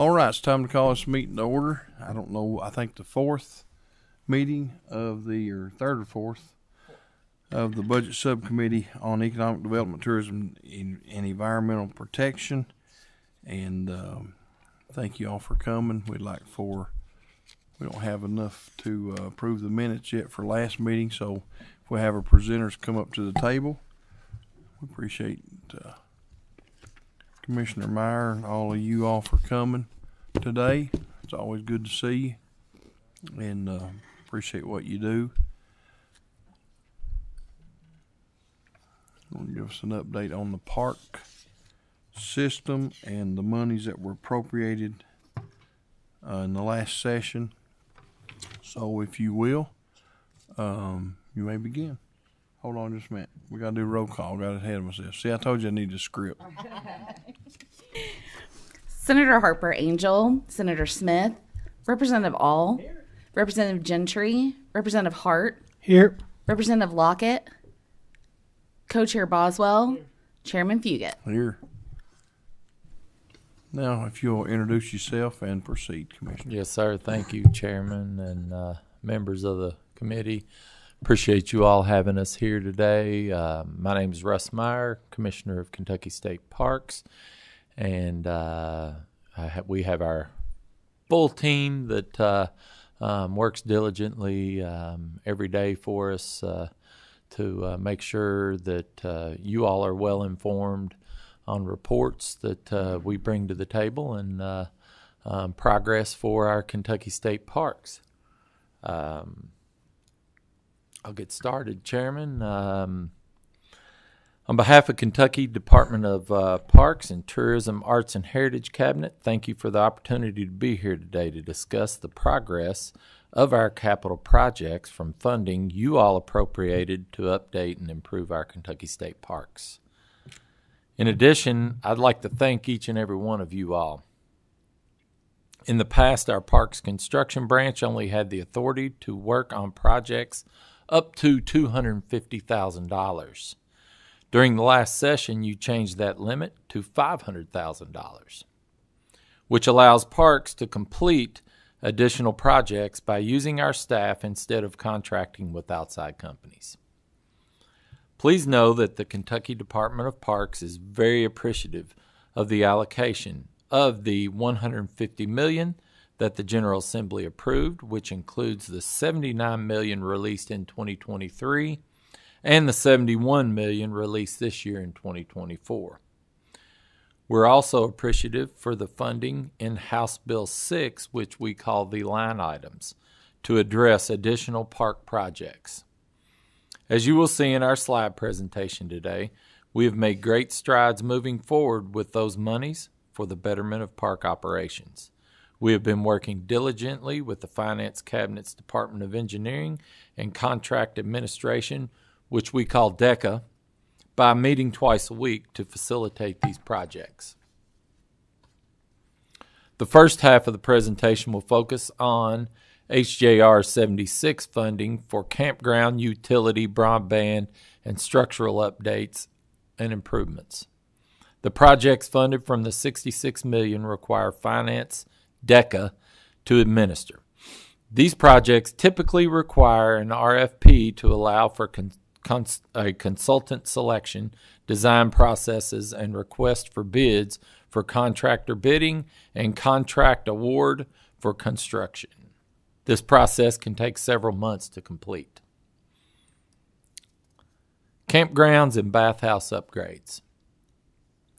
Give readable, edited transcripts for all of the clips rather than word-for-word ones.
All right, it's time to call this meeting to order. I don't know, I think the fourth meeting of or third or fourth of the Budget Subcommittee on Economic Development, Tourism, and Environmental Protection. And thank you all for coming. We don't have enough to approve the minutes yet for last meeting, so if we have our presenters come up to the table, we appreciate Commissioner Meyer and all of you all for coming today. It's always good to see you, and appreciate what you do. Want to give us an update on the park system and the monies that were appropriated in the last session. So if you will, you may begin. Hold on just a minute. We got to do roll call. Got ahead of myself. See, I told you I need a script. Senator Harper Angel, Senator Smith, Representative All, here. Representative Gentry, Representative Hart, here. Representative Lockett, Co-Chair Boswell, here. Chairman Fugit. Here. Now, if you'll introduce yourself and proceed, Commissioner. Yes, sir. Thank you, Chairman and members of the committee. Appreciate you all having us here today. My name is Russ Meyer, Commissioner of Kentucky State Parks, and we have our full team that works diligently every day for us to make sure that you all are well informed on reports that we bring to the table and progress for our Kentucky State Parks. I'll get started, Chairman. On behalf of Kentucky Department of Parks and Tourism, Arts and Heritage Cabinet, thank you for the opportunity to be here today to discuss the progress of our capital projects from funding you all appropriated to update and improve our Kentucky State Parks. In addition, I'd like to thank each and every one of you all. In the past, our Parks Construction Branch only had the authority to work on projects up to $250,000. During the last session, you changed that limit to $500,000, which allows parks to complete additional projects by using our staff instead of contracting with outside companies. Please know that the Kentucky Department of Parks is very appreciative of the allocation of the $150 million that the General Assembly approved, which includes the $79 million released in 2023 and the $71 million released this year in 2024. We're also appreciative for the funding in House Bill 6, which we call the line items, to address additional park projects. As you will see in our slide presentation today, we have made great strides moving forward with those monies for the betterment of park operations. We have been working diligently with the Finance Cabinet's Department of Engineering and Contract Administration, which we call DECA, by meeting twice a week to facilitate these projects. The first half of the presentation will focus on HJR 76 funding for campground, utility, broadband, and structural updates and improvements. The projects funded from the $66 million require Finance DECA to administer. These projects typically require an RFP to allow for a consultant selection, design processes, and request for bids for contractor bidding and contract award for construction. This process can take several months to complete. Campgrounds and bathhouse upgrades.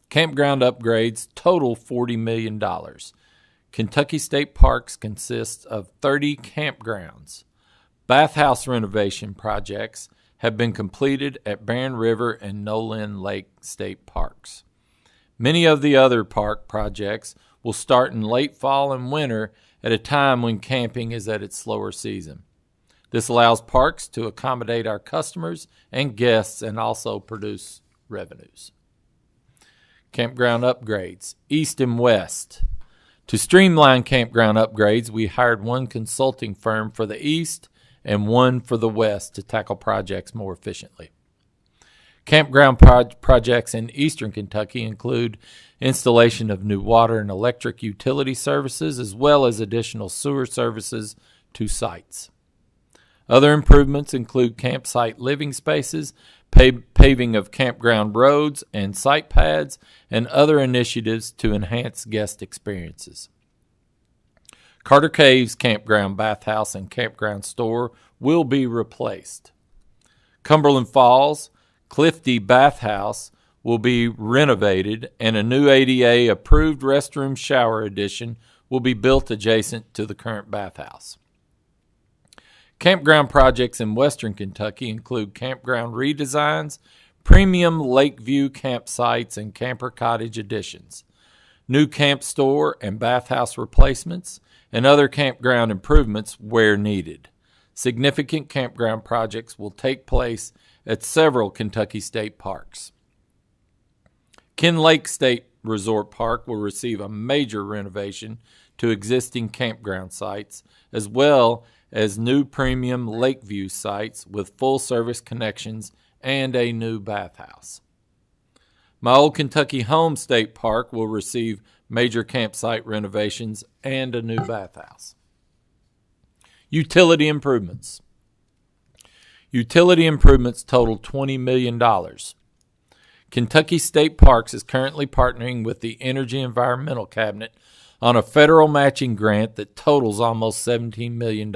Campground upgrades total $40 million. Kentucky State Parks consists of 30 campgrounds. Bathhouse renovation projects have been completed at Barren River and Nolan Lake State Parks. Many of the other park projects will start in late fall and winter at a time when camping is at its slower season. This allows parks to accommodate our customers and guests and also produce revenues. Campground upgrades, east and west. To streamline campground upgrades, we hired one consulting firm for the east and one for the west to tackle projects more efficiently. Campground projects in eastern Kentucky include installation of new water and electric utility services, as well as additional sewer services to sites. Other improvements include campsite living spaces, paving of campground roads and site pads, and other initiatives to enhance guest experiences. Carter Caves Campground Bathhouse and Campground Store will be replaced. Cumberland Falls Clifty Bathhouse will be renovated, and a new ADA-approved restroom shower addition will be built adjacent to the current bathhouse. Campground projects in western Kentucky include campground redesigns, premium Lakeview campsites, and camper cottage additions, new camp store and bathhouse replacements, and other campground improvements where needed. Significant campground projects will take place at several Kentucky state parks. Ken Lake State Resort Park will receive a major renovation to existing campground sites, as well as new premium Lakeview sites with full-service connections and a new bathhouse. My Old Kentucky Home State Park will receive major campsite renovations and a new bathhouse. Utility improvements. Utility improvements total $20 million. Kentucky State Parks is currently partnering with the Energy Environmental Cabinet on a federal matching grant that totals almost $17 million.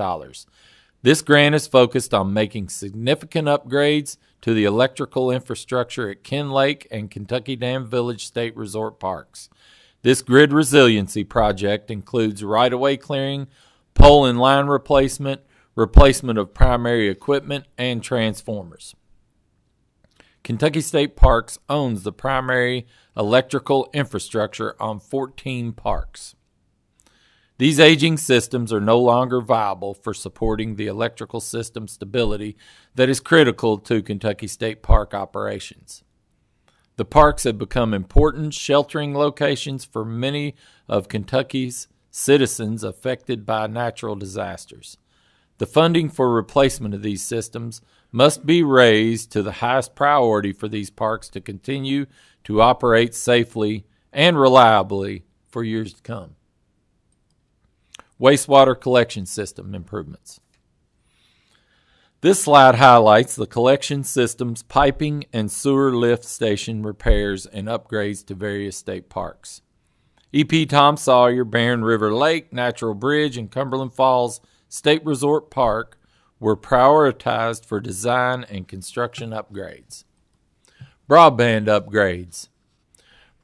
This grant is focused on making significant upgrades to the electrical infrastructure at Ken Lake and Kentucky Dam Village State Resort Parks. This grid resiliency project includes right-of-way clearing, pole and line replacement, replacement of primary equipment, and transformers. Kentucky State Parks owns the primary electrical infrastructure on 14 parks. These aging systems are no longer viable for supporting the electrical system stability that is critical to Kentucky State Park operations. The parks have become important sheltering locations for many of Kentucky's citizens affected by natural disasters. The funding for replacement of these systems must be raised to the highest priority for these parks to continue to operate safely and reliably for years to come. Wastewater collection system improvements. This slide highlights the collection system's piping and sewer lift station repairs and upgrades to various state parks. E.P. Tom Sawyer, Barren River Lake, Natural Bridge, and Cumberland Falls State Resort Park were prioritized for design and construction upgrades. Broadband upgrades.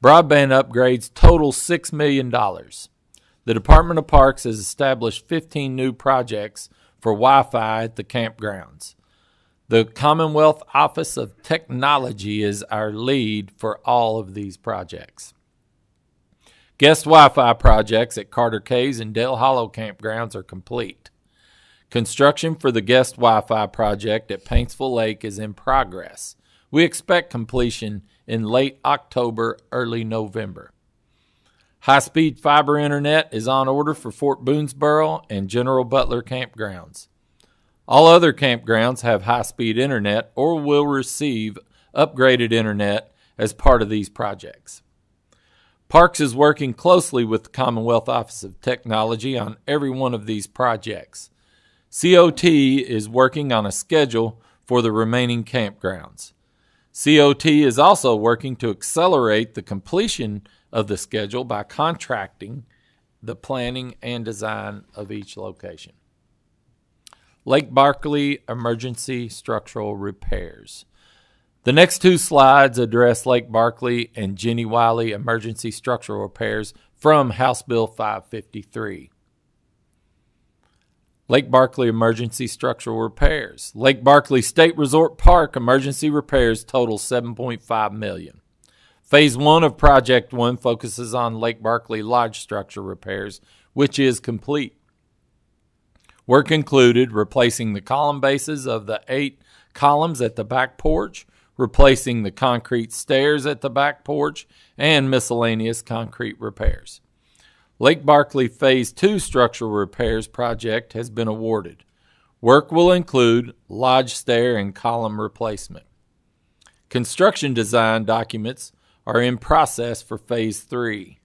Broadband upgrades total $6 million. The Department of Parks has established 15 new projects for Wi-Fi at the campgrounds. The Commonwealth Office of Technology is our lead for all of these projects. Guest Wi-Fi projects at Carter Caves and Dale Hollow campgrounds are complete. Construction for the guest Wi-Fi project at Paintsville Lake is in progress. We expect completion in late October, early November. High-speed fiber internet is on order for Fort Boonesboro and General Butler campgrounds. All other campgrounds have high-speed internet or will receive upgraded internet as part of these projects. Parks is working closely with the Commonwealth Office of Technology on every one of these projects. COT is working on a schedule for the remaining campgrounds. COT is also working to accelerate the completion of the schedule by contracting the planning and design of each location. Lake Barkley Emergency Structural Repairs. The next two slides address Lake Barkley and Jenny Wiley Emergency Structural Repairs from House Bill 553. Lake Barkley Emergency Structural Repairs. Lake Barkley State Resort Park emergency repairs total $7.5 million. Phase 1 of Project 1 focuses on Lake Barkley Lodge structure repairs, which is complete. Work included replacing the column bases of the 8 columns at the back porch, replacing the concrete stairs at the back porch, and miscellaneous concrete repairs. Lake Barkley Phase 2 structural repairs project has been awarded. Work will include lodge stair and column replacement. Construction design documents are in process for Phase 3.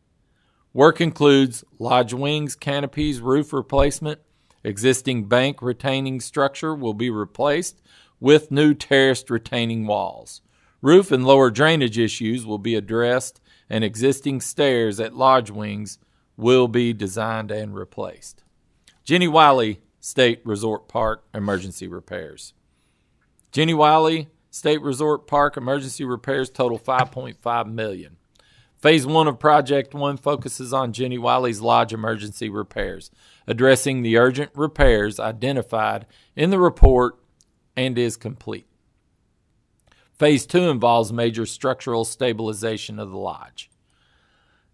Work includes lodge wings, canopies, roof replacement. Existing bank retaining structure will be replaced with new terraced retaining walls. Roof and lower drainage issues will be addressed, and existing stairs at lodge wings will be designed and replaced. Jenny Wiley State Resort Park emergency repairs. Jenny Wiley State Resort Park emergency repairs total $5.5 million. Phase 1 of Project 1 focuses on Jenny Wiley's lodge emergency repairs, addressing the urgent repairs identified in the report and is complete. Phase 2 involves major structural stabilization of the lodge.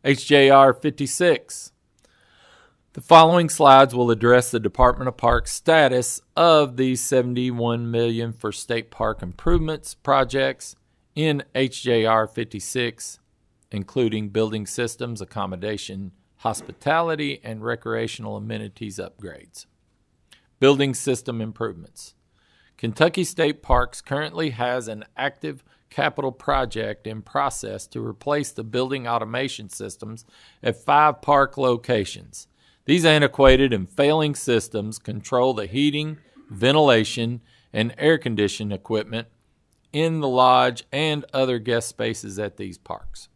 HJR 56. The following slides will address the Department of Parks status of the $71 million for state park improvements projects in HJR 56, including building systems, accommodation, hospitality, and recreational amenities upgrades. Building system improvements. Kentucky State Parks currently has an active capital project in process to replace the building automation systems at 5 park locations. These antiquated and failing systems control the heating, ventilation, and air conditioning equipment in the lodge and other guest spaces at these parks.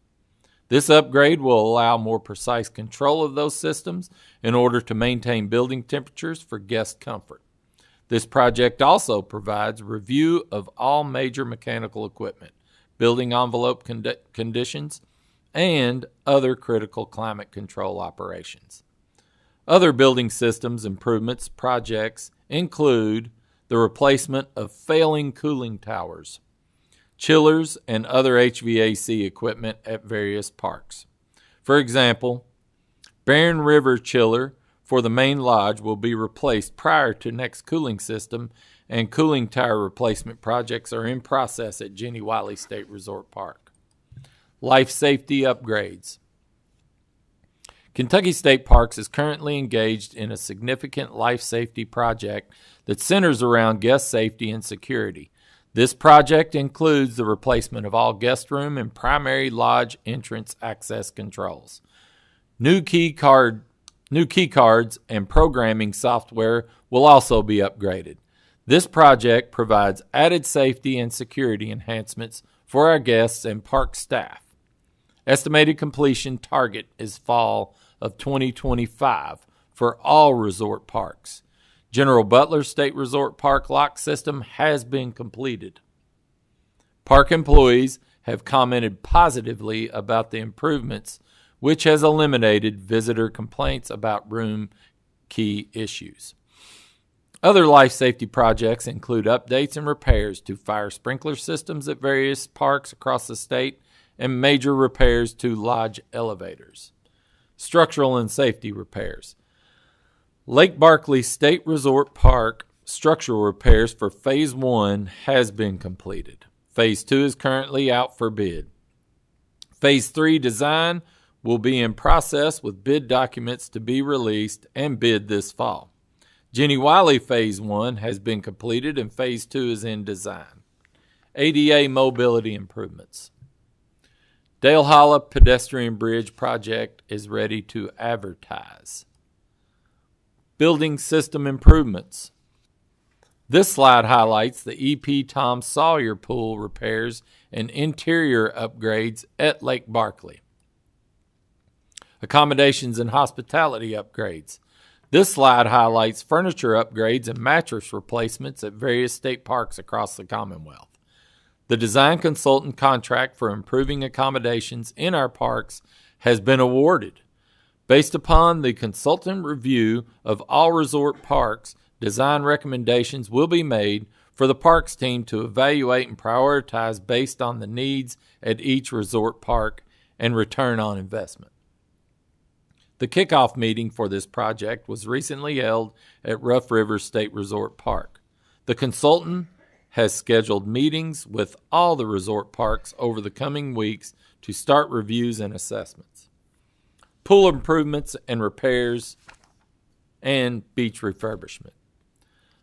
This upgrade will allow more precise control of those systems in order to maintain building temperatures for guest comfort. This project also provides review of all major mechanical equipment, building envelope conditions, and other critical climate control operations. Other building systems improvements projects include the replacement of failing cooling towers, chillers, and other HVAC equipment at various parks. For example, Barren River chiller for the main lodge will be replaced prior to next cooling system, and cooling tower replacement projects are in process at Jenny Wiley State Resort Park. Life safety upgrades. Kentucky State Parks is currently engaged in a significant life safety project that centers around guest safety and security. This project includes the replacement of all guest room and primary lodge entrance access controls. New key cards and programming software will also be upgraded. This project provides added safety and security enhancements for our guests and park staff. Estimated completion target is fall of 2025 for all resort parks. General Butler State Resort Park lock system has been completed. Park employees have commented positively about the improvements, which has eliminated visitor complaints about room key issues. Other life safety projects include updates and repairs to fire sprinkler systems at various parks across the state and major repairs to lodge elevators. Structural and safety repairs. Lake Barkley State Resort Park structural repairs for Phase 1 has been completed. Phase 2 is currently out for bid. Phase 3 design will be in process with bid documents to be released and bid this fall. Jenny Wiley Phase 1 has been completed and Phase 2 is in design. ADA mobility improvements. Dale Hollow Pedestrian Bridge project is ready to advertise. Building system improvements. This slide highlights the EP Tom Sawyer pool repairs and interior upgrades at Lake Barkley. Accommodations and hospitality upgrades. This slide highlights furniture upgrades and mattress replacements at various state parks across the Commonwealth. The design consultant contract for improving accommodations in our parks has been awarded. Based upon the consultant review of all resort parks, design recommendations will be made for the parks team to evaluate and prioritize based on the needs at each resort park and return on investment. The kickoff meeting for this project was recently held at Rough River State Resort Park. The consultant has scheduled meetings with all the resort parks over the coming weeks to start reviews and assessments. Pool improvements and repairs and beach refurbishment.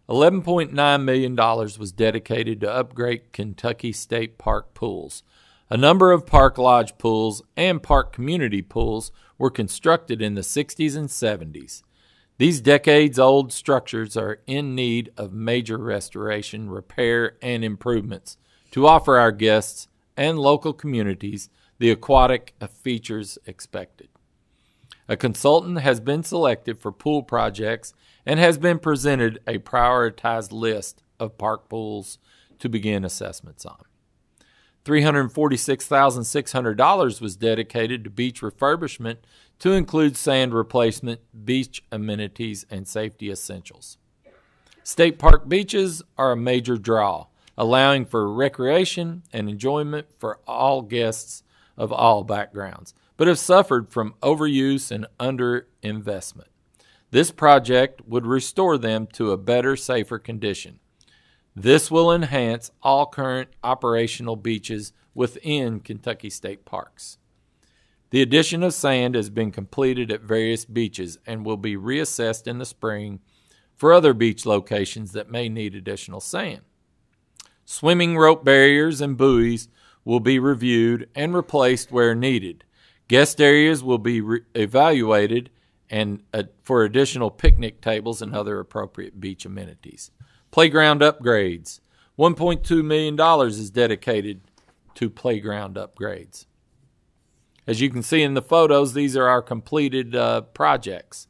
$11.9 million was dedicated to upgrade Kentucky State Park pools. A number of Park Lodge pools and Park Community pools were constructed in the 60s and 70s. These decades-old structures are in need of major restoration, repair, and improvements to offer our guests and local communities the aquatic features expected. A consultant has been selected for pool projects and has been presented a prioritized list of park pools to begin assessments on. $346,600 was dedicated to beach refurbishment to include sand replacement, beach amenities, and safety essentials. State park beaches are a major draw, allowing for recreation and enjoyment for all guests of all backgrounds, but have suffered from overuse and underinvestment. This project would restore them to a better, safer condition. This will enhance all current operational beaches within Kentucky State Parks. The addition of sand has been completed at various beaches and will be reassessed in the spring for other beach locations that may need additional sand. Swimming rope barriers and buoys will be reviewed and replaced where needed. Guest areas will be evaluated and for additional picnic tables and other appropriate beach amenities. Playground upgrades. $1.2 million is dedicated to playground upgrades. As you can see in the photos, these are our completed projects.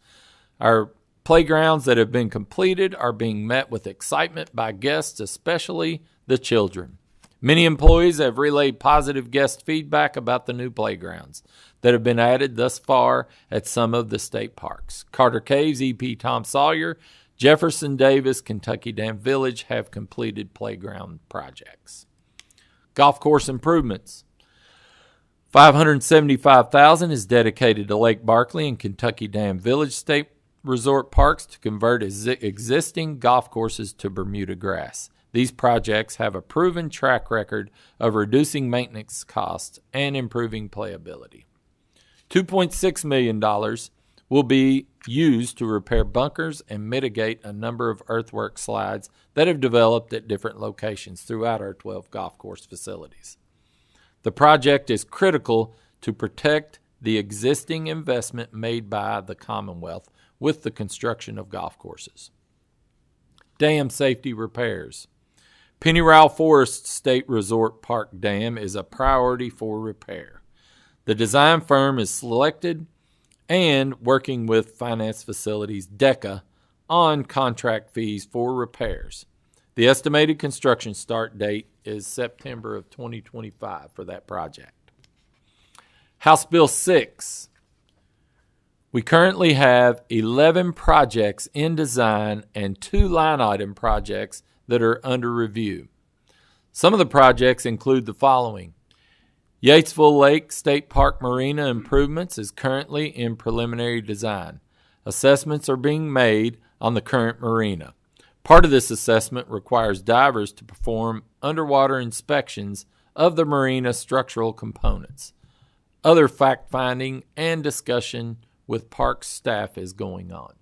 Our playgrounds that have been completed are being met with excitement by guests, especially the children. Many employees have relayed positive guest feedback about the new playgrounds that have been added thus far at some of the state parks. Carter Caves, E.P. Tom Sawyer, Jefferson Davis, Kentucky Dam Village have completed playground projects. Golf course improvements. $575,000 is dedicated to Lake Barkley and Kentucky Dam Village State Resort Parks to convert existing golf courses to Bermuda grass. These projects have a proven track record of reducing maintenance costs and improving playability. $2.6 million will be used to repair bunkers and mitigate a number of earthwork slides that have developed at different locations throughout our 12 golf course facilities. The project is critical to protect the existing investment made by the Commonwealth with the construction of golf courses. Dam safety repairs. Pennyroyal Forest State Resort Park Dam is a priority for repair. The design firm is selected and working with Finance Facilities DECA on contract fees for repairs. The estimated construction start date is September of 2025 for that project. House Bill 6. We currently have 11 projects in design and 2 line item projects that are under review. Some of the projects include the following. Yatesville Lake State Park Marina improvements is currently in preliminary design. Assessments are being made on the current marina. Part of this assessment requires divers to perform underwater inspections of the marina structural components. Other fact-finding and discussion with park staff is going on.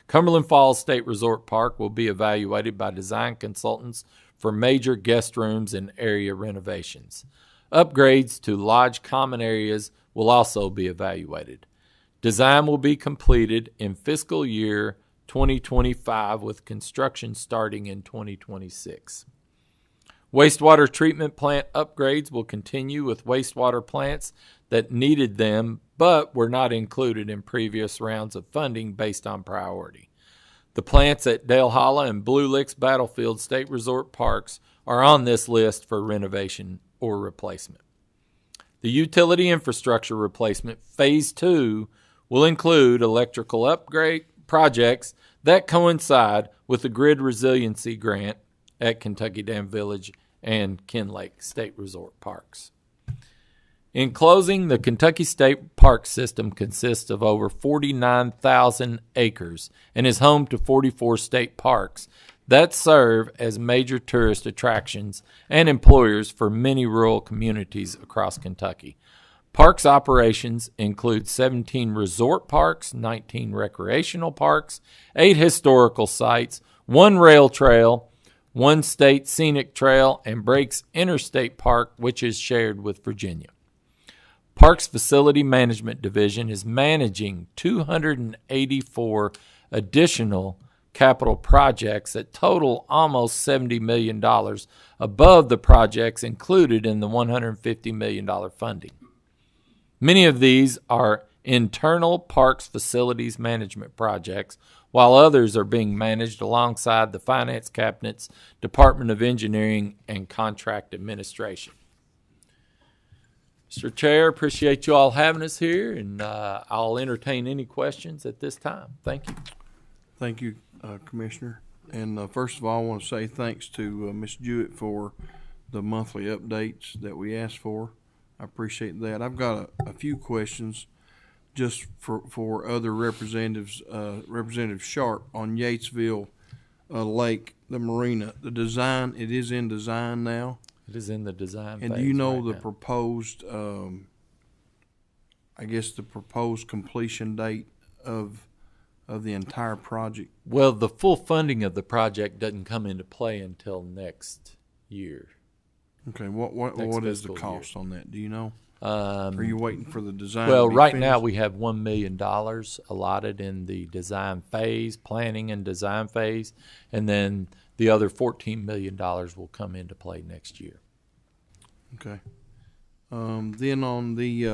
Cumberland Falls State Resort Park will be evaluated by design consultants for major guest rooms and area renovations. Upgrades to lodge common areas will also be evaluated. Design will be completed in fiscal year 2025 with construction starting in 2026. Wastewater treatment plant upgrades will continue with wastewater plants that needed them but were not included in previous rounds of funding based on priority. The plants at Dale Hollow and Blue Licks Battlefield State Resort Parks are on this list for renovation or replacement. The utility infrastructure replacement Phase 2 will include electrical upgrade projects that coincide with the Grid Resiliency Grant at Kentucky Dam Village and Ken Lake State Resort Parks. In closing, the Kentucky State Park System consists of over 49,000 acres and is home to 44 state parks that serve as major tourist attractions and employers for many rural communities across Kentucky. Parks operations include 17 resort parks, 19 recreational parks, 8 historical sites, 1 rail trail, 1 state scenic trail, and Breaks Interstate Park, which is shared with Virginia. Parks Facility Management Division is managing 284 additional capital projects that total almost $70 million above the projects included in the $150 million funding. Many of these are internal parks facilities management projects, while others are being managed alongside the Finance Cabinet's Department of Engineering and Contract Administration. Mr. Chair, appreciate you all having us here, and I'll entertain any questions at this time. Thank you. Thank you, Commissioner. And first of all, I want to say thanks to Ms. Jewett for the monthly updates that we asked for. I appreciate that. I've got a few questions just for other representatives. Representative Sharp on Yatesville Lake, the marina, the design, it is in design now. It is in the design phase. And do you know right the now. proposed, I guess the proposed completion date of the entire project? Well, the full funding of the project doesn't come into play until next year. Okay, what is the fiscal cost on that? Do you know? Are Are you waiting for the design? Well, to be right now finished? we have $1 million allotted in the design phase, planning and design phase, and then the other $14 million will come into play next year. Okay. Then on the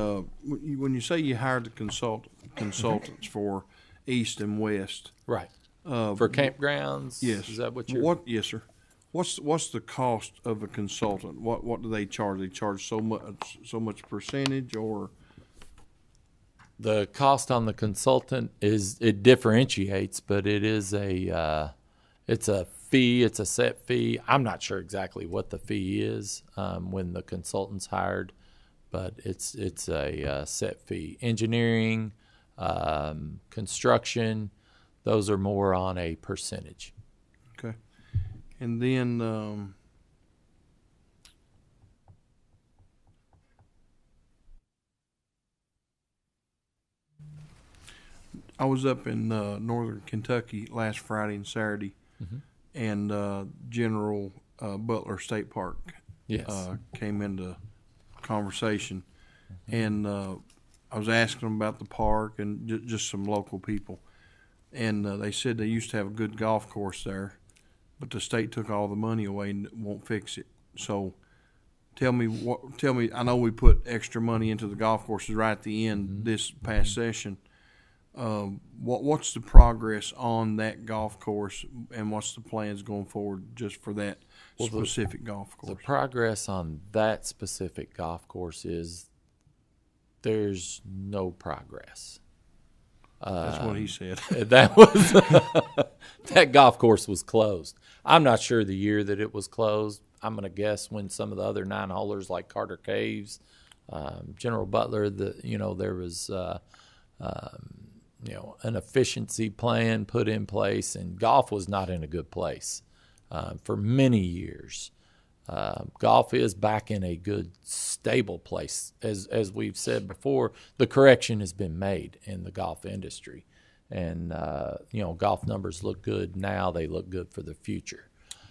when you say you hired the consultants for east and west, Right. For campgrounds? yes, Is that what you're... Yes, sir. What's the cost of a consultant? What do they charge? They charge so much percentage, or The cost on the consultant it differentiates, but it is it's a fee. It's a set fee. I'm not sure exactly what the fee is when the consultant's hired, but it's a set fee. Engineering, construction, those are more on a percentage. okay? And then I was up in northern Kentucky last Friday and Saturday, and General Butler State Park Yes. came into conversation, and I was asking them about the park and just some local people, and they said they used to have a good golf course there, but the state took all the money away and won't fix it. So tell me, I know we put extra money into the golf courses right at the end this past session. What's the progress on that golf course, and what's the plans going forward just for that specific golf The course? progress on that specific golf course is there's no progress. That's what he said. That was that golf course was closed. I'm not sure the year that it was closed. I'm going to guess when some of the other 9-holers like Carter Caves, General Butler, there was an efficiency plan put in place, and golf was not in a good place for many years. Golf is back in a good, stable place. As we've said before, the correction has been made in the golf industry. And, golf numbers look good now. They look good for the future.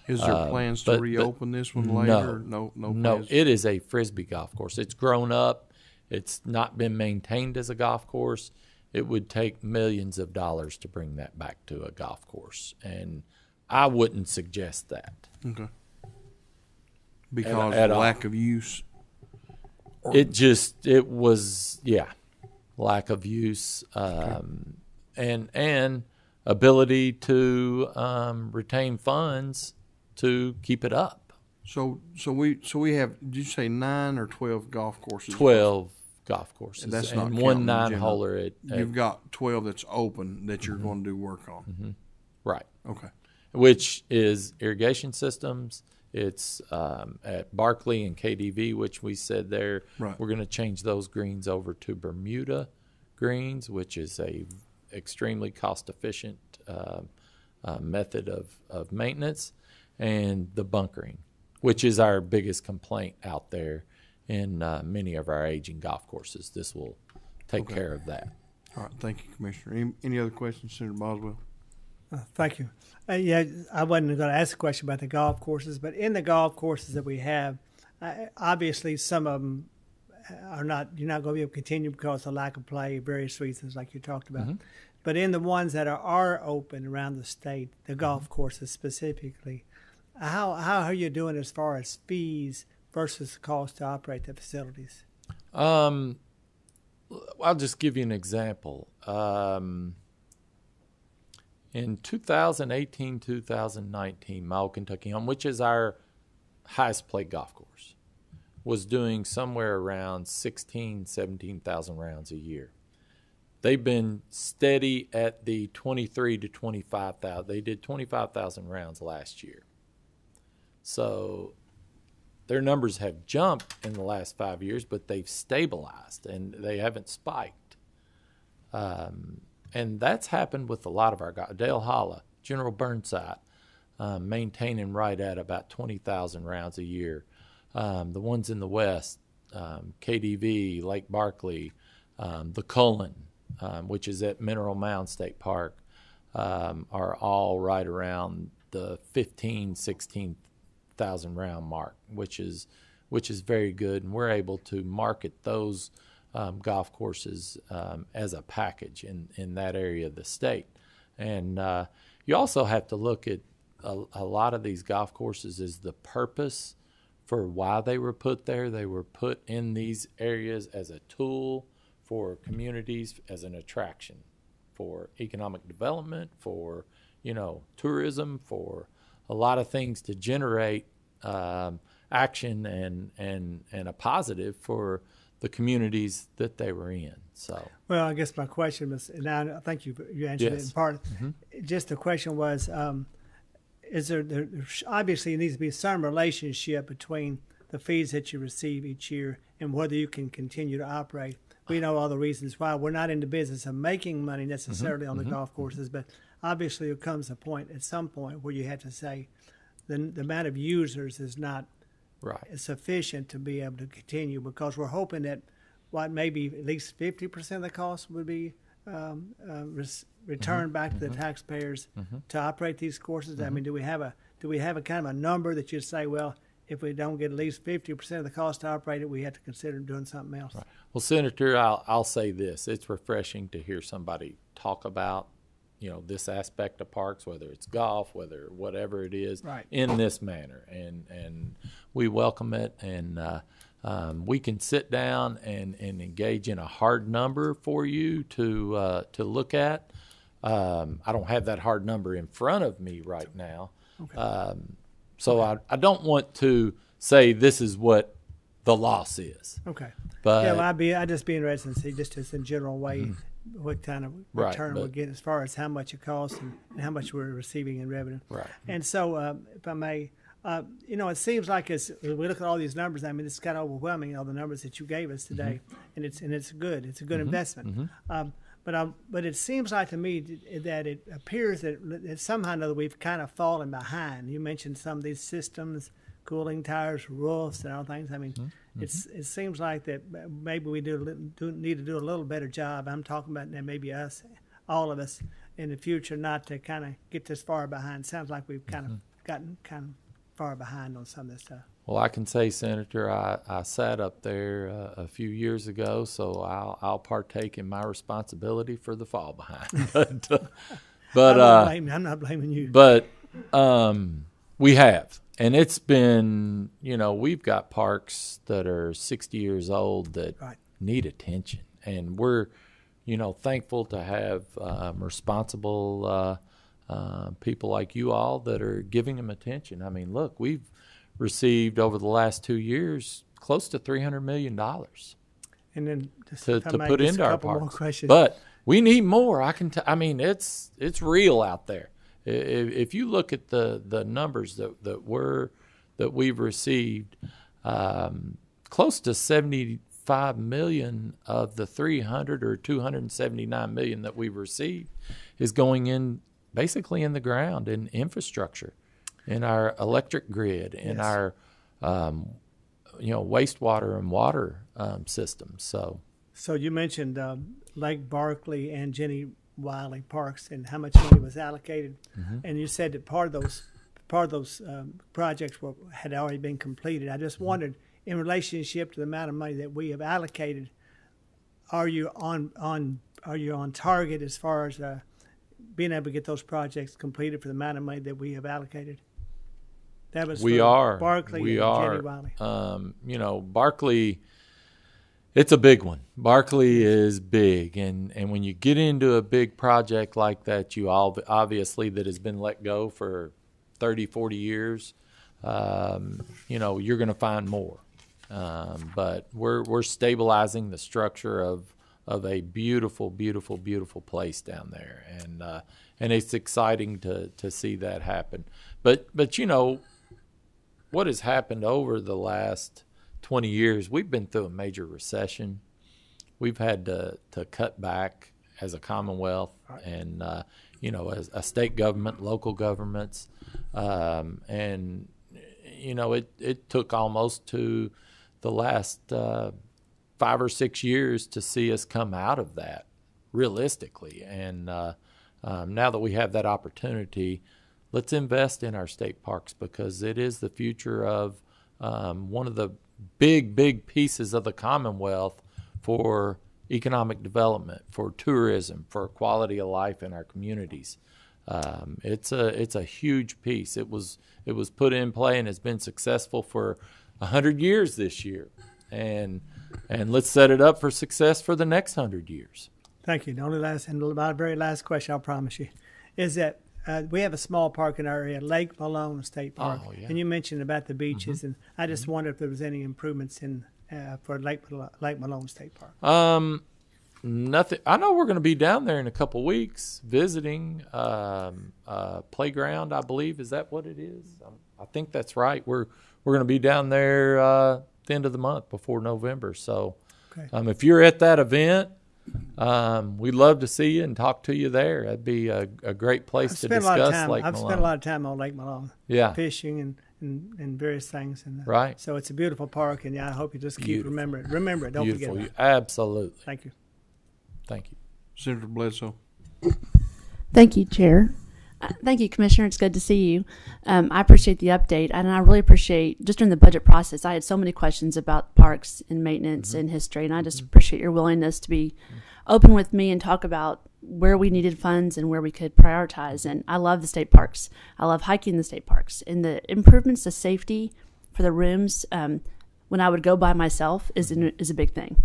Is there plans to reopen this one later? No plans? It is a Frisbee golf course. It's grown up. It's not been maintained as a golf course. It would take millions of dollars to bring that back to a golf course. And I wouldn't suggest that. Okay. Because At of all. lack of use? Lack of use, and ability to retain funds to keep it up. So we have, did you say 9 or 12 golf courses? 12 golf courses, And that's not and counting one the 9-holer at You've got 12 that's open that you're going to do work on. Mm-hmm. Right, Okay. which is irrigation systems. It's at Barkley and KDV, which we said there. Right. We're going to change those greens over to Bermuda greens, which is a extremely cost-efficient method of maintenance, and the bunkering, which is our biggest complaint out there in many of our aging golf courses. This will take care of that. All right. Thank you, Commissioner. Any other questions, Senator Boswell? Thank you. Yeah, I wasn't going to ask a question about the golf courses, but in the golf courses that we have, obviously some of them are not. You're not going to be able to continue because of lack of play, various reasons, like you talked about. But in the ones that are open around the state, the golf courses specifically, how are you doing as far as fees versus the cost to operate the facilities? I'll just give you an example. In 2018, 2019, my old Kentucky Home, which is our highest played golf course, was doing somewhere around 17,000 rounds a year. They've been steady at the 23 to 25,000. They did 25,000 rounds last year. So their numbers have jumped in the last 5 years, but they've stabilized and they haven't spiked. And that's happened with a lot of our guys. Dale Holla, General Burnside, maintaining right at about 20,000 rounds a year. The ones in the West, KDV, Lake Barkley, the Cullen, which is at Mineral Mound State Park, are all right around the 16,000 round mark, which is very good. And we're able to market those golf courses as a package in that area of the state. And you also have to look at a lot of these golf courses is the purpose for why they were put there. They were put in these areas as a tool for communities, as an attraction for economic development, for tourism, for a lot of things to generate action and a positive for the communities that they were in. So, well, I guess my question was, and I think you answered it in part. Just the question was, is there obviously needs to be some relationship between the fees that you receive each year and whether you can continue to operate. We know all the reasons why. We're not in the business of making money necessarily on the golf courses, but obviously there comes a point at some point where you have to say the amount of users is not sufficient to be able to continue, because we're hoping that maybe at least 50% of the cost would be returned back to the taxpayers to operate these courses. I mean, do we have a kind of a number that you say, well, if we don't get at least 50% of the cost to operate it, we have to consider doing something else? Right. Well, Senator, I'll say this: it's refreshing to hear somebody talk about this aspect of parks, whether it's golf, whatever it is, in this manner, and we welcome it, and we can sit down and engage in a hard number for you to look at. I don't have that hard number in front of me right now, so I don't want to say this is what the loss is. Okay. But I'd just be interested to see, just as in general way, what kind of return we'll get as far as how much it costs and how much we're receiving in revenue. Right. And so, if I may, it seems like as we look at all these numbers, I mean, it's kind of overwhelming, all the numbers that you gave us today, and it's good. It's a good investment. But it seems like to me that it appears that somehow or another we've kind of fallen behind. You mentioned some of these systems, cooling towers, roofs, and all things. I mean, it seems like that maybe we need to do a little better job. I'm talking about maybe us, all of us, in the future, not to kind of get this far behind. Sounds like we've kind of gotten far behind on some of this stuff. Well, I can say, Senator, I sat up there a few years ago, so I'll partake in my responsibility for the fall behind. But I'm not blaming you. But we have. And it's been, we've got parks that are 60 years old that need attention. And we're, thankful to have responsible people like you all that are giving them attention. I mean, look, we've received over the last 2 years close to $300 million. And then to put into our parks. More but we need more. I mean, it's real out there. If you look at the numbers that we've received, close to 75 million of the 300 or 279 million that we've received is going in basically in the ground, in infrastructure, in our electric grid, in our wastewater and water systems. So you mentioned Lake Barkley and Jenny Wiley parks and how much money was allocated. And you said that part of those projects had already been completed. I just wondered, in relationship to the amount of money that we have allocated, are you on target as far as being able to get those projects completed for the amount of money that we have allocated? That was Barkley and Jenny Wiley. Barkley, it's a big one. Barkley is big, and when you get into a big project like that, you obviously that has been let go for 30, 40 years, you're going to find more. But we're stabilizing the structure of a beautiful, beautiful, beautiful place down there, and it's exciting to see that happen. But what has happened over the last 20 years? We've been through a major recession. We've had to cut back as a Commonwealth, and as a state government, local governments, and it took almost to the last 5 or 6 years to see us come out of that realistically. And now that we have that opportunity, let's invest in our state parks, because it is the future of one of the big pieces of the Commonwealth for economic development, for tourism, for quality of life in our communities. It's a huge piece. It was put in play and has been successful for 100 years this year, and let's set it up for success for the next 100 years. Thank you. The only my very last question, I promise you, is that we have a small park in our area, Lake Malone State Park, and you mentioned about the beaches, and I just wondered if there was any improvements in for Lake Malone State Park. Nothing. I know we're going to be down there in a couple weeks visiting playground, I believe. Is that what it is? I think that's right. We're going to be down there at the end of the month, before November. So if you're at that event, we'd love to see you and talk to you there. That'd be a great place to discuss Lake Malone. I've spent a lot of time on Lake Malone, fishing and various things. And, right. So it's a beautiful park, and I hope you just keep remember it. Don't forget it. Absolutely. Thank you. Thank you. Senator Bledsoe. Thank you, Chair. Thank you, Commissioner. It's good to see you. I appreciate the update, and I really appreciate, just during the budget process, I had so many questions about parks and maintenance and history, and I just appreciate your willingness to be open with me and talk about where we needed funds and where we could prioritize. And I love the state parks. I love hiking the state parks. And the improvements to safety for the rooms, when I would go by myself, is a big thing.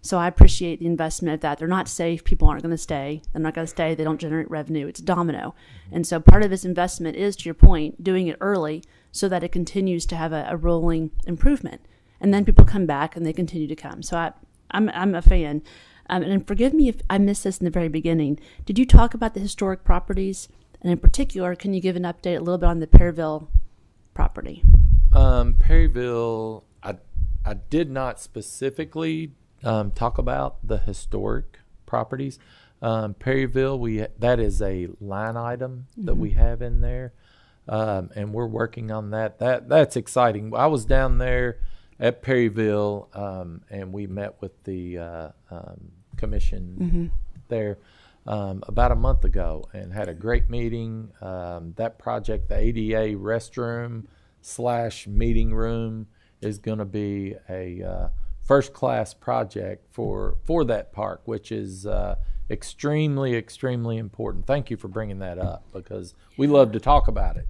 So I appreciate the investment of that. They're not safe. People aren't going to stay. They're not going to stay. They don't generate revenue. It's domino. And so part of this investment is, to your point, doing it early so that it continues to have a rolling improvement. And then people come back and they continue to come. So I'm a fan. And forgive me if I missed this in the very beginning. Did you talk about the historic properties? And in particular, can you give an update a little bit on the Perryville property? Perryville, I did not specifically talk about the historic properties. Perryville, that is a line item that we have in there, and we're working on that. That's exciting. I was down there at Perryville, and we met with the commission there about a month ago and had a great meeting. That project, the ADA restroom / meeting room, is going to be a first-class project for that park, which is extremely, extremely important. Thank you for bringing that up, because we love to talk about it.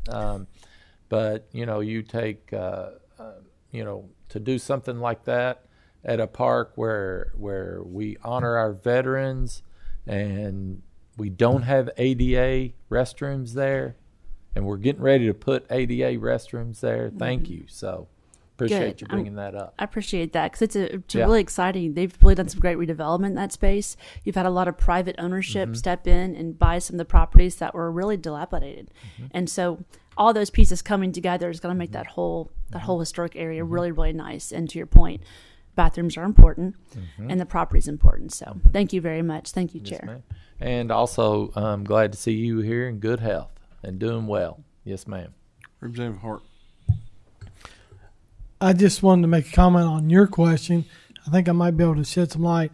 But, you take, to do something like that at a park where we honor our veterans and we don't have ADA restrooms there, and we're getting ready to put ADA restrooms there. Thank you. So appreciate you bringing that up. I appreciate that, because it's really exciting. They've really done some great redevelopment in that space. You've had a lot of private ownership step in and buy some of the properties that were really dilapidated. And so all those pieces coming together is going to make that whole historic area really, really nice. And to your point, bathrooms are important and the property is important. So thank you very much. Thank you, Chair. Yes, ma'am. And also, I'm glad to see you here in good health and doing well. Yes, ma'am. Representative Hart. I just wanted to make a comment on your question. I think I might be able to shed some light.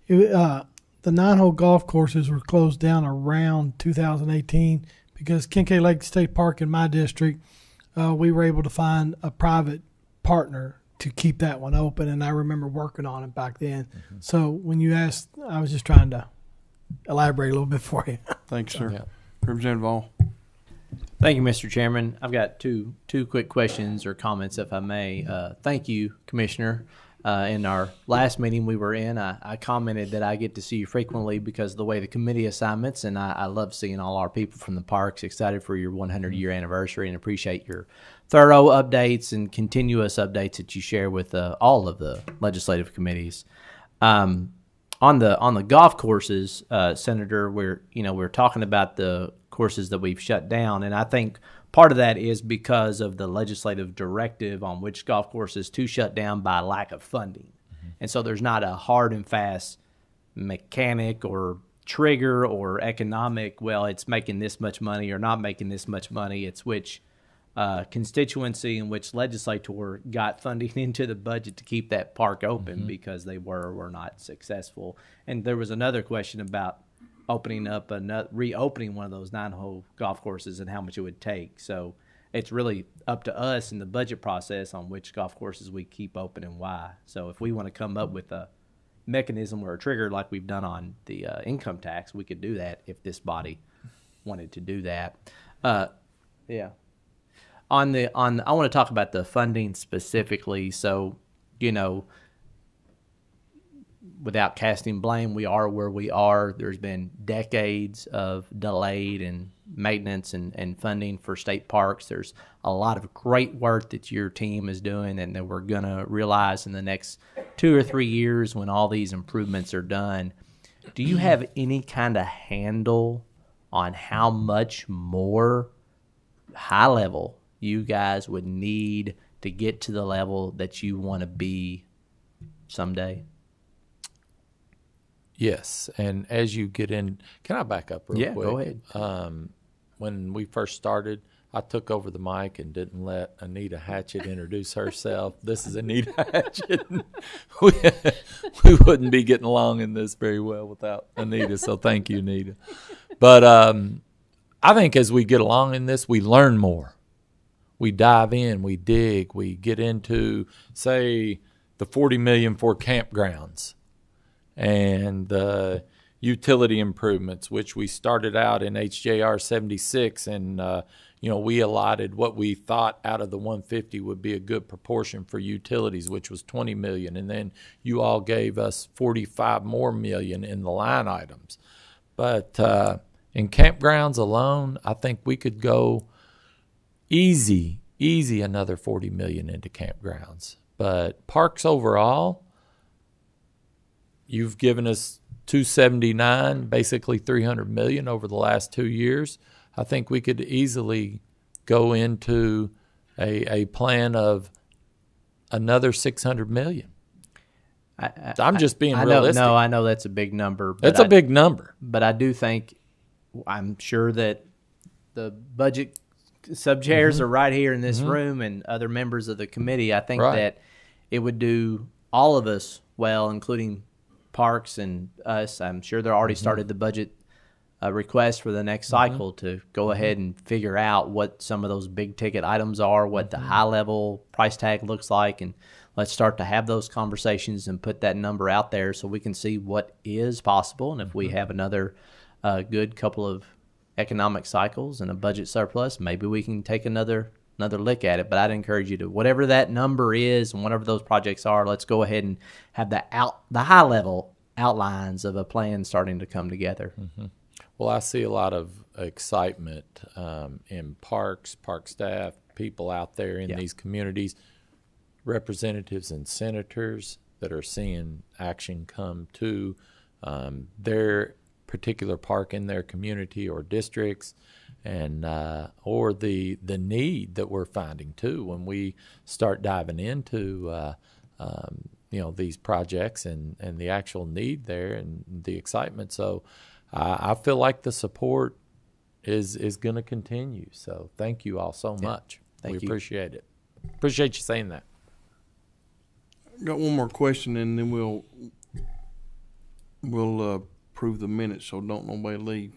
The the 9-hole golf courses were closed down around 2018 because Kincaid Lake State Park in my district, we were able to find a private partner to keep that one open, and I remember working on it back then. Mm-hmm. So when you asked, I was just trying to elaborate a little bit for you. Thanks, sir. Yeah. Representative All. Thank you, Mr. Chairman. I've got two quick questions or comments, if I may. Thank you, Commissioner. In our last meeting we were in, I commented that I get to see you frequently because of the way the committee assignments, and I love seeing all our people from the parks. Excited for your 100-year anniversary and appreciate your thorough updates and continuous updates that you share with all of the legislative committees. On the golf courses, Senator, we're talking about the courses that we've shut down, and I think part of that is because of the legislative directive on which golf courses to shut down by lack of funding. Mm-hmm. And so there's not a hard and fast mechanic or trigger or economic, well, it's making this much money or not making this much money. It's which constituency and which legislator got funding into the budget to keep that park open, mm-hmm. because they were or were not successful. And there was another question about reopening one of those 9-hole golf courses and how much it would take. So it's really up to us in the budget process on which golf courses we keep open and why. So if we want to come up with a mechanism or a trigger like we've done on the income tax, we could do that if this body wanted to do that. Yeah. I want to talk about the funding specifically. So, without casting blame, we are where we are. There's been decades of delayed and maintenance and funding for state parks. There's a lot of great work that your team is doing and that we're going to realize in the next 2 or 3 years when all these improvements are done. Do you have any kind of handle on how much more high level you guys would need to get to the level that you want to be someday? Yes, and as you get in, can I back up real quick? Yeah, go ahead. When we first started, I took over the mic and didn't let Anita Hatchett introduce herself. This is Anita Hatchett. we wouldn't be getting along in this very well without Anita, so thank you, Anita. But I think as we get along in this, we learn more. We dive in, we dig, we get into, say, the $40 million for campgrounds and the utility improvements, which we started out in HJR 76, and we allotted what we thought out of the 150 would be a good proportion for utilities, which was $20 million, and then you all gave us $45 more million in the line items. But in campgrounds alone, I think we could go easy another $40 million into campgrounds. But parks overall, you've given us $279, basically $300 million over the last 2 years. I think we could easily go into a plan of another $600 million. I'm just being realistic. I know that's a big number. That's a big number. But I do think, I'm sure that the budget sub-chairs Mm-hmm. are right here in this room and other members of the committee. I think that it would do all of us well, including Parks and us. I'm sure they're already started the budget request for the next cycle to go ahead and figure out what some of those big ticket items are, what the high level price tag looks like, and let's start to have those conversations and put that number out there so we can see what is possible. And if we have another good couple of economic cycles and a budget surplus, maybe we can take another lick at it. But I'd encourage you to, whatever that number is and whatever those projects are, let's go ahead and have the high level outlines of a plan starting to come together. Mm-hmm. Well, I see a lot of excitement in parks, park staff, people out there in these communities, representatives and senators that are seeing action come to their particular park in their community or districts, and or the need that we're finding too when we start diving into these projects and the actual need there and the excitement. So I feel like the support is going to continue. So thank you all so much. We appreciate it. Appreciate you saying that. Got one more question, and then we'll approve the minutes, so don't nobody leave.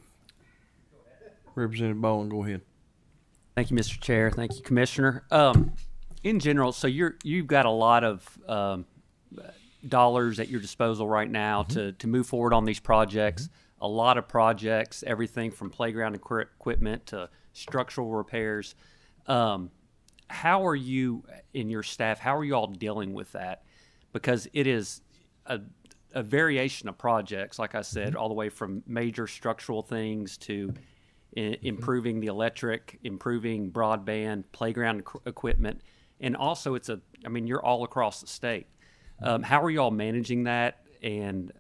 Representative Bowen, go ahead. Thank you, Mr. Chair. Thank you, Commissioner. In general, so you've got a lot of dollars at your disposal right now to move forward on these projects. A lot of projects, everything from playground equipment to structural repairs. How are you and your staff, how are you all dealing with that? Because it is a variation of projects, like I said, all the way from major structural things to improving the electric, improving broadband, playground equipment. And also you're all across the state. How are you all managing that? And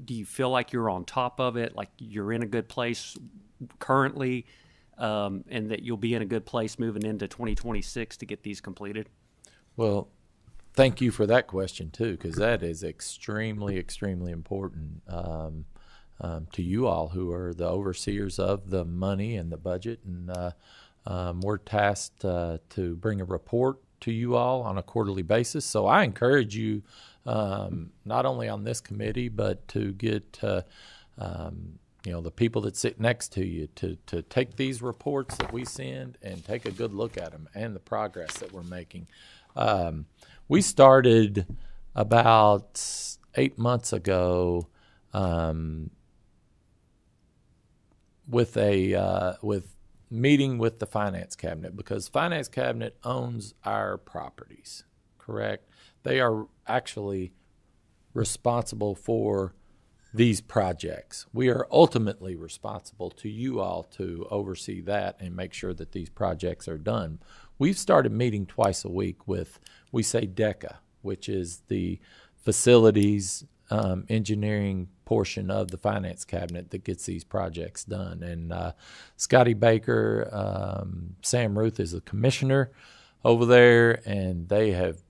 do you feel like you're on top of it, like you're in a good place currently, and that you'll be in a good place moving into 2026 to get these completed? Well, thank you for that question too, because that is extremely, extremely important to you all who are the overseers of the money and the budget. And we're tasked to bring a report to you all on a quarterly basis. So I encourage you, not only on this committee, but to get the people that sit next to you to take these reports that we send and take a good look at them and the progress that we're making. We started about 8 months ago with meeting with the finance cabinet, because finance cabinet owns our properties, correct? They are actually responsible for these projects. We are ultimately responsible to you all to oversee that and make sure that these projects are done. We've started meeting twice a week with, we say DECA, which is the facilities engineering portion of the finance cabinet that gets these projects done. And Scotty Baker, Sam Ruth is the commissioner over there, and they have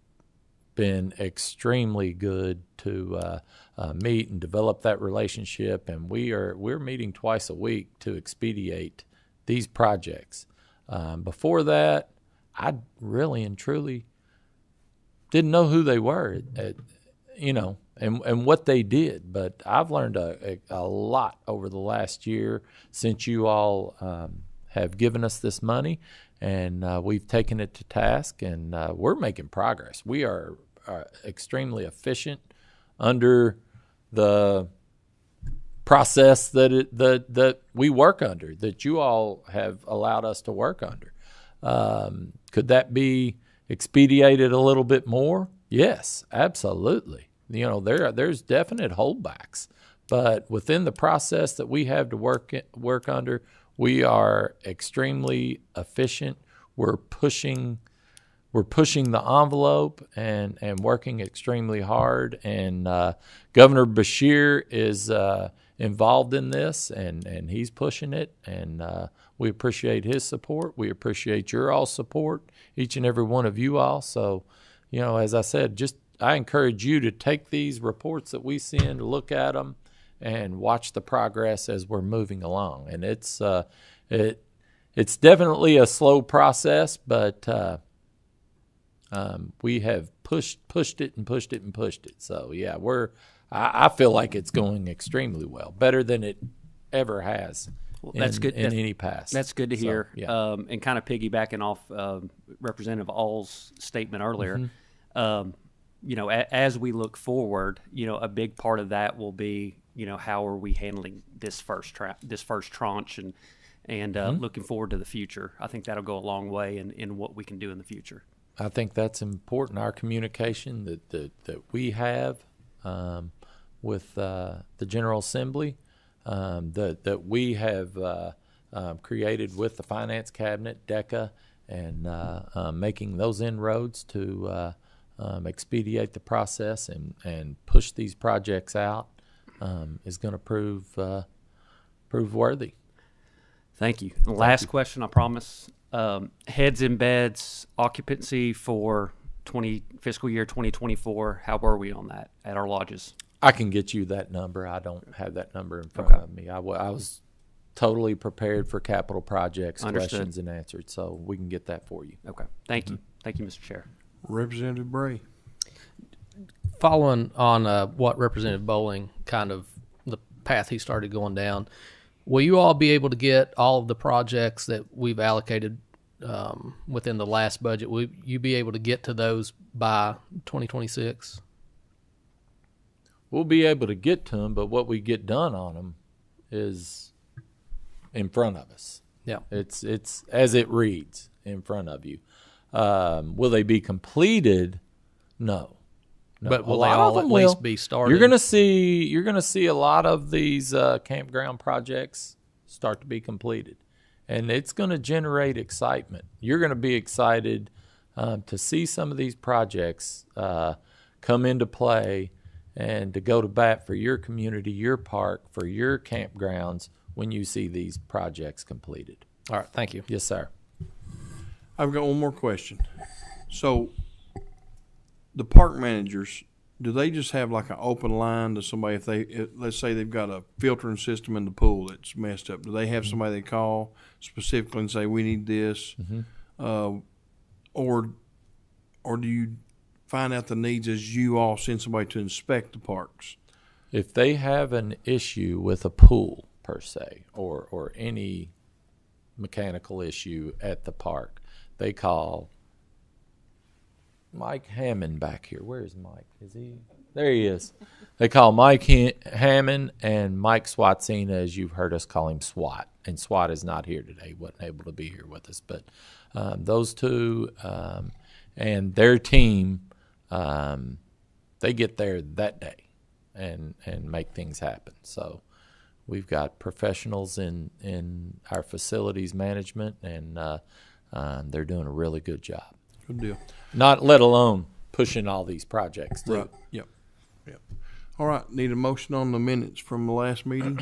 been extremely good to meet and develop that relationship. And we're meeting twice a week to expedite these projects. Before that, I really and truly didn't know who they were, and what they did. But I've learned a lot over the last year since you all have given us this money, and we've taken it to task, and we're making progress. We are extremely efficient under the process that we work under, that you all have allowed us to work under. Could that be expedited a little bit more? Yes, absolutely. There's definite holdbacks, but within the process that we have to work under, we are extremely efficient. We're pushing the envelope and working extremely hard. And Governor Beshear is involved in this, and he's pushing it. And we appreciate his support. We appreciate your all support, each and every one of you all. So, as I said, I encourage you to take these reports that we send, look at them, and watch the progress as we're moving along. And it's definitely a slow process, but we have pushed it and pushed it and pushed it. So yeah, I feel like it's going extremely well, better than it ever has. Well, that's good. In any past. That's good to hear. Yeah. And kind of piggybacking off Representative All's statement earlier, as we look forward, a big part of that will be, how are we handling this first tranche and looking forward to the future. I think that'll go a long way in what we can do in the future. I think that's important. Our communication that we have with the General Assembly, that we have created with the Finance Cabinet, DECA, and making those inroads to expedite the process and push these projects out is going to prove worthy. Thank you. And last question, I promise. Heads in beds, occupancy for fiscal year 2024, how were we on that at our lodges? I can get you that number. I don't have that number in front of me. I was totally prepared for capital projects, questions and answered, so we can get that for you. Okay. Thank you. Thank you, Mr. Chair. Representative Bray. Following on what Representative Bowling kind of path he started going down. Will you all be able to get all of the projects that we've allocated within the last budget? Will you be able to get to those by 2026? We'll be able to get to them, but what we get done on them is in front of us. Yeah. It's as it reads in front of you. Will they be completed? No. But will A they lot all of at them least will. be started? You're gonna see a lot of these campground projects start to be completed, and it's gonna generate excitement. You're gonna be excited to see some of these projects come into play and to go to bat for your community, your park, for your campgrounds when you see these projects completed. All right, thank you. Yes, sir. I've got one more question. So, the park managers, do they just have like an open line to somebody let's say they've got a filtering system in the pool that's messed up? Do they have somebody they call specifically and say, we need this? Or do you find out the needs as you all send somebody to inspect the parks? If they have an issue with a pool per se, or any mechanical issue at the park, they call Mike Hammond back here. Where is Mike? Is he? There he is. They call Mike Hammond and Mike Swatzina, as you've heard us call him SWAT. And SWAT is not here today. Wasn't able to be here with us. But those two and their team, they get there that day and make things happen. So we've got professionals in our facilities management, and they're doing a really good job. Good deal. Not let alone pushing all these projects too. Right. Yep. All right. Need a motion on the minutes from the last meeting.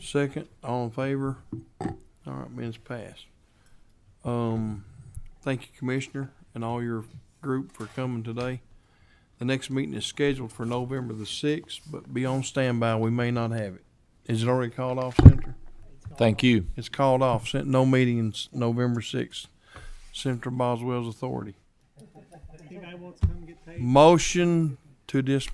Second. All in favor? All right. Minutes passed. Thank you, Commissioner, and all your group for coming today. The next meeting is scheduled for November the 6th, but be on standby. We may not have it. Is it already called off, Senator? Thank you. It's called off. No meeting in November 6th. Senator Boswell's authority. Anybody wants to come get paid? Motion to dismiss.